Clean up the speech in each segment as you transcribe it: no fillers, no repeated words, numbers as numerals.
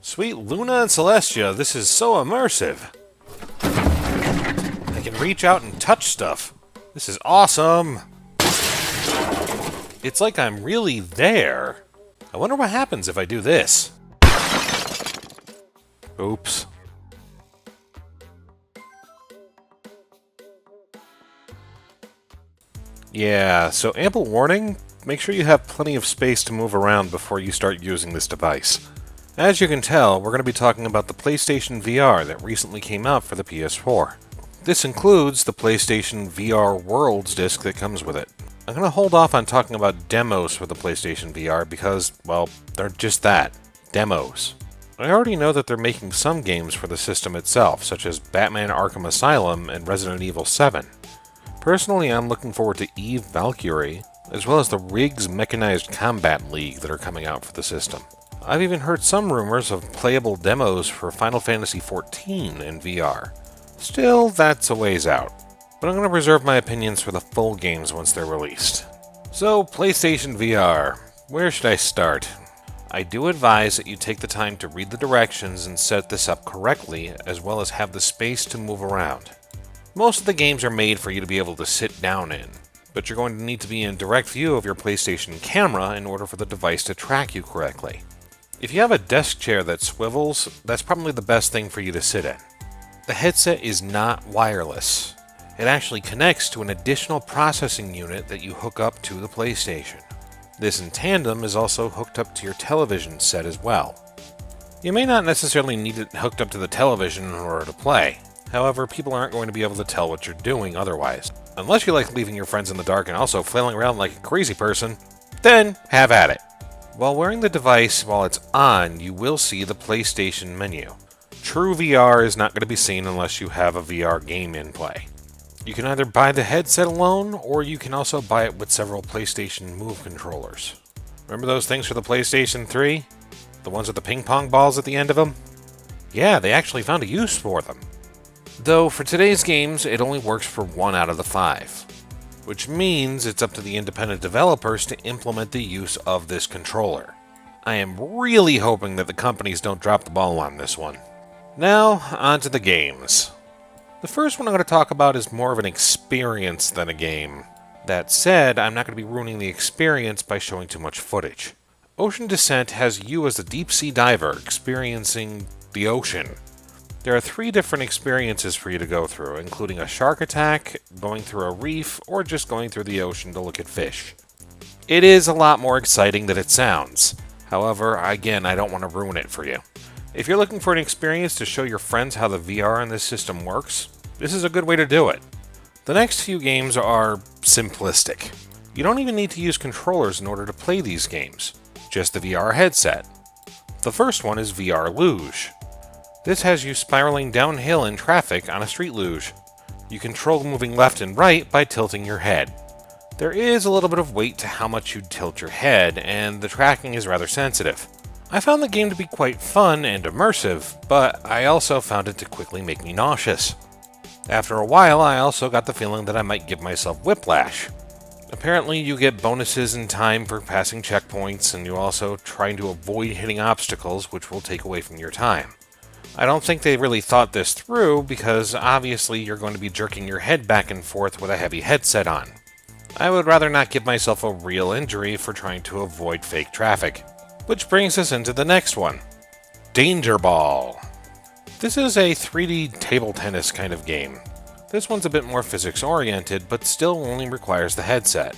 Sweet Luna and Celestia, this is so immersive. I can reach out and touch stuff. This is awesome. It's like I'm really there. I wonder what happens if I do this. Oops. Yeah, so ample warning, make sure you have plenty of space to move around before you start using this device. As you can tell, we're going to be talking about the PlayStation VR that recently came out for the PS4. This includes the PlayStation VR Worlds disc that comes with it. I'm going to hold off on talking about demos for the PlayStation VR because, well, they're just that, demos. I already know that they're making some games for the system itself, such as Batman Arkham Asylum and Resident Evil 7. Personally, I'm looking forward to Eve Valkyrie, as well as the Riggs Mechanized Combat League that are coming out for the system. I've even heard some rumors of playable demos for Final Fantasy XIV in VR. Still, that's a ways out. But I'm going to reserve my opinions for the full games once they're released. So, PlayStation VR. Where should I start? I do advise that you take the time to read the directions and set this up correctly, as well as have the space to move around. Most of the games are made for you to be able to sit down in, but you're going to need to be in direct view of your PlayStation camera in order for the device to track you correctly. If you have a desk chair that swivels, that's probably the best thing for you to sit in. The headset is not wireless. It actually connects to an additional processing unit that you hook up to the PlayStation. This in tandem is also hooked up to your television set as well. You may not necessarily need it hooked up to the television in order to play. However, people aren't going to be able to tell what you're doing otherwise. Unless you like leaving your friends in the dark and also flailing around like a crazy person, then have at it. While wearing the device while it's on, you will see the PlayStation menu. True VR is not going to be seen unless you have a VR game in play. You can either buy the headset alone, or you can also buy it with several PlayStation Move controllers. Remember those things for the PlayStation 3? The ones with the ping pong balls at the end of them? Yeah, they actually found a use for them. Though for today's games, it only works for 1 out of the 5. Which means it's up to the independent developers to implement the use of this controller. I am really hoping that the companies don't drop the ball on this one. Now, on to the games. The first one I'm going to talk about is more of an experience than a game. That said, I'm not going to be ruining the experience by showing too much footage. Ocean Descent has you as a deep-sea diver experiencing the ocean. There are 3 different experiences for you to go through, including a shark attack, going through a reef, or just going through the ocean to look at fish. It is a lot more exciting than it sounds. However, again, I don't want to ruin it for you. If you're looking for an experience to show your friends how the VR in this system works, this is a good way to do it. The next few games are simplistic. You don't even need to use controllers in order to play these games, just the VR headset. The first one is VR Luge. This has you spiraling downhill in traffic on a street luge. You control moving left and right by tilting your head. There is a little bit of weight to how much you tilt your head, and the tracking is rather sensitive. I found the game to be quite fun and immersive, but I also found it to quickly make me nauseous. After a while, I also got the feeling that I might give myself whiplash. Apparently, you get bonuses in time for passing checkpoints, and you also trying to avoid hitting obstacles, which will take away from your time. I don't think they really thought this through, because obviously you're going to be jerking your head back and forth with a heavy headset on. I would rather not give myself a real injury for trying to avoid fake traffic. Which brings us into the next one. Danger Ball. This is a 3D table tennis kind of game. This one's a bit more physics-oriented, but still only requires the headset.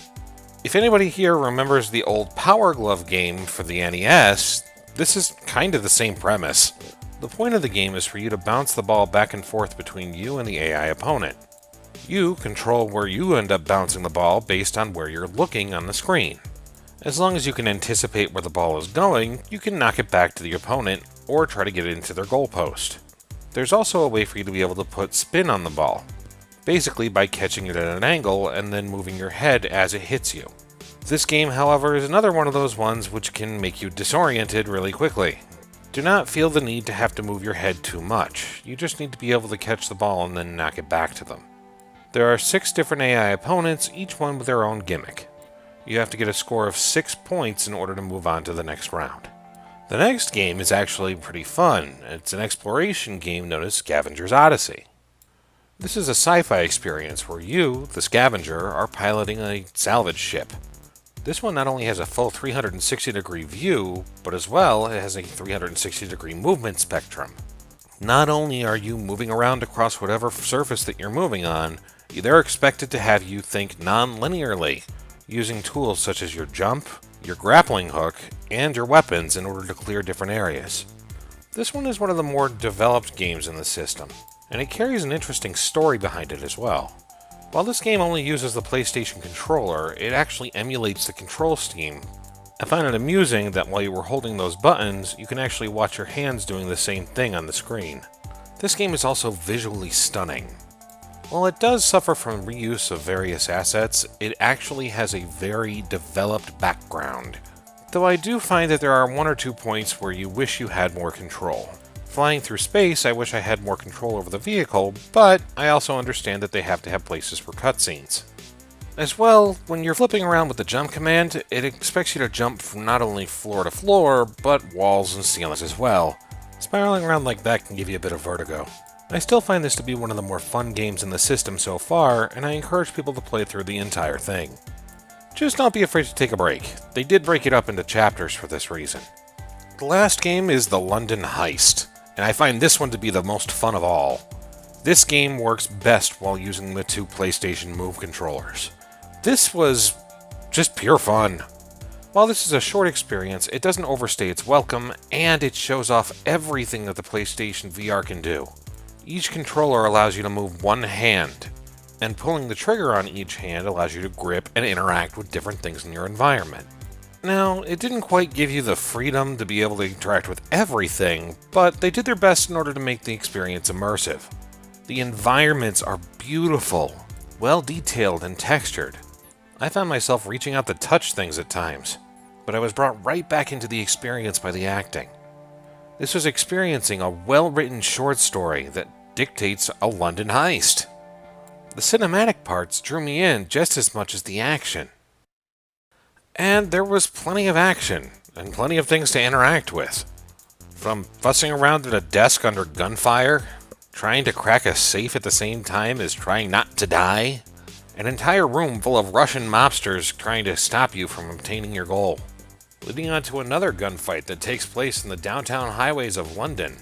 If anybody here remembers the old Power Glove game for the NES, this is kind of the same premise. The point of the game is for you to bounce the ball back and forth between you and the AI opponent. You control where you end up bouncing the ball based on where you're looking on the screen. As long as you can anticipate where the ball is going, you can knock it back to the opponent or try to get it into their goalpost. There's also a way for you to be able to put spin on the ball, basically by catching it at an angle and then moving your head as it hits you. This game, however, is another one of those ones which can make you disoriented really quickly. Do not feel the need to have to move your head too much. You just need to be able to catch the ball and then knock it back to them. There are 6 different AI opponents, each one with their own gimmick. You have to get a score of 6 points in order to move on to the next round. The next game is actually pretty fun. It's an exploration game known as Scavengers Odyssey. This is a sci-fi experience where you, the scavenger, are piloting a salvage ship. This one not only has a full 360-degree view, but as well it has a 360-degree movement spectrum. Not only are you moving around across whatever surface that you're moving on, they're expected to have you think non-linearly, using tools such as your jump, your grappling hook, and your weapons in order to clear different areas. This one is one of the more developed games in the system, and it carries an interesting story behind it as well. While this game only uses the PlayStation controller, it actually emulates the control scheme. I find it amusing that while you were holding those buttons, you can actually watch your hands doing the same thing on the screen. This game is also visually stunning. While it does suffer from reuse of various assets, it actually has a very developed background. Though I do find that there are one or two points where you wish you had more control. Flying through space, I wish I had more control over the vehicle, but I also understand that they have to have places for cutscenes. As well, when you're flipping around with the jump command, it expects you to jump from not only floor to floor, but walls and ceilings as well. Spiraling around like that can give you a bit of vertigo. I still find this to be one of the more fun games in the system so far, and I encourage people to play through the entire thing. Just don't be afraid to take a break. They did break it up into chapters for this reason. The last game is the London Heist, and I find this one to be the most fun of all. This game works best while using the two PlayStation Move controllers. This was just pure fun. While this is a short experience, it doesn't overstay its welcome, and it shows off everything that the PlayStation VR can do. Each controller allows you to move one hand, and pulling the trigger on each hand allows you to grip and interact with different things in your environment. Now, it didn't quite give you the freedom to be able to interact with everything, but they did their best in order to make the experience immersive. The environments are beautiful, well detailed and textured. I found myself reaching out to touch things at times, but I was brought right back into the experience by the acting. This was experiencing a well-written short story that dictates a London heist. The cinematic parts drew me in just as much as the action. And there was plenty of action, and plenty of things to interact with. From fussing around at a desk under gunfire, trying to crack a safe at the same time as trying not to die, an entire room full of Russian mobsters trying to stop you from obtaining your goal, leading on to another gunfight that takes place in the downtown highways of London,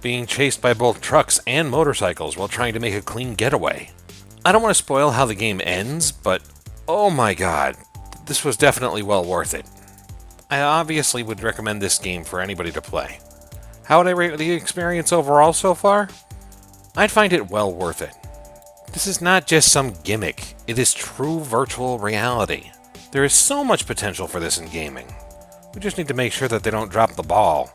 being chased by both trucks and motorcycles while trying to make a clean getaway. I don't want to spoil how the game ends, but oh my god, this was definitely well worth it. I obviously would recommend this game for anybody to play. How would I rate the experience overall so far? I'd find it well worth it. This is not just some gimmick, it is true virtual reality. There is so much potential for this in gaming. We just need to make sure that they don't drop the ball.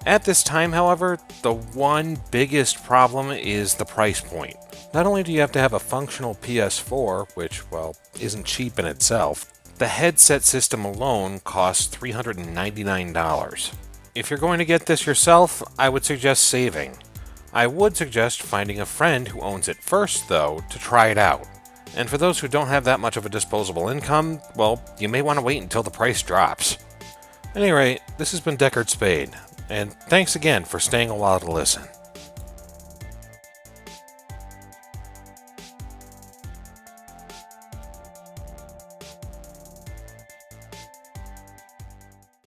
At this time, however, the one biggest problem is the price point. Not only do you have to have a functional PS4, which, well, isn't cheap in itself, the headset system alone costs $399. If you're going to get this yourself, I would suggest saving. I would suggest finding a friend who owns it first, though, to try it out. And for those who don't have that much of a disposable income, well, you may want to wait until the price drops. Anyway, this has been Deckard Spade, and thanks again for staying a while to listen.